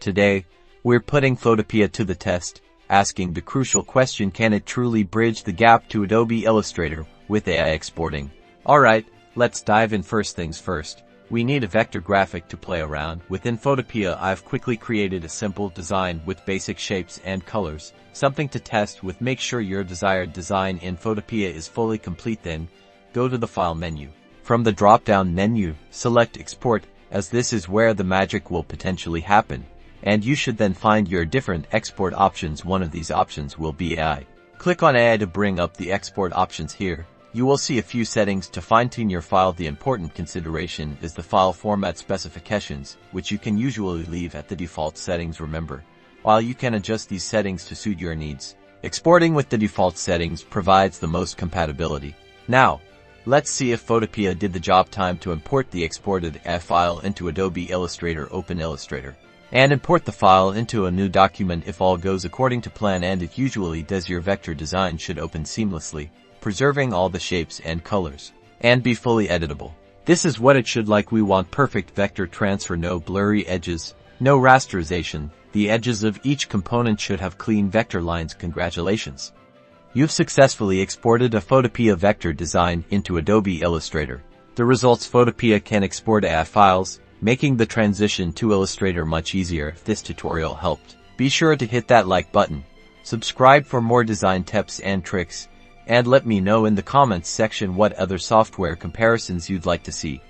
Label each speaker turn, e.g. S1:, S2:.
S1: Today, we're putting Photopea to the test, asking the crucial question: can it truly bridge the gap to Adobe Illustrator with AI exporting? Alright, let's dive in. First things first. We need a vector graphic to play around. Within Photopea, I've quickly created a simple design with basic shapes and colors, something to test with. Make sure your desired design in Photopea is fully complete, then go to the File menu. From the drop-down menu, select Export, as this is where the magic will potentially happen, and you should then find your different export options. One of these options will be AI. Click on AI to bring up the export options here. You will see a few settings to fine-tune your file. The important consideration is the file format specifications, which you can usually leave at the default settings. Remember, while you can adjust these settings to suit your needs, exporting with the default settings provides the most compatibility. Now, let's see if Photopea did the job. Time to import the exported AI file into Adobe Illustrator. Open Illustrator and import the file into a new document. If all goes according to plan, and it usually does, your vector design should open seamlessly, preserving all the shapes and colors, and be fully editable. This is what it should like. We want perfect vector transfer, no blurry edges, no rasterization. The edges of each component should have clean vector lines. Congratulations! You've successfully exported a Photopea vector design into Adobe Illustrator. The results: Photopea can export AI files, making the transition to Illustrator much easier. If this tutorial helped, be sure to hit that like button, subscribe for more design tips and tricks, and let me know in the comments section what other software comparisons you'd like to see.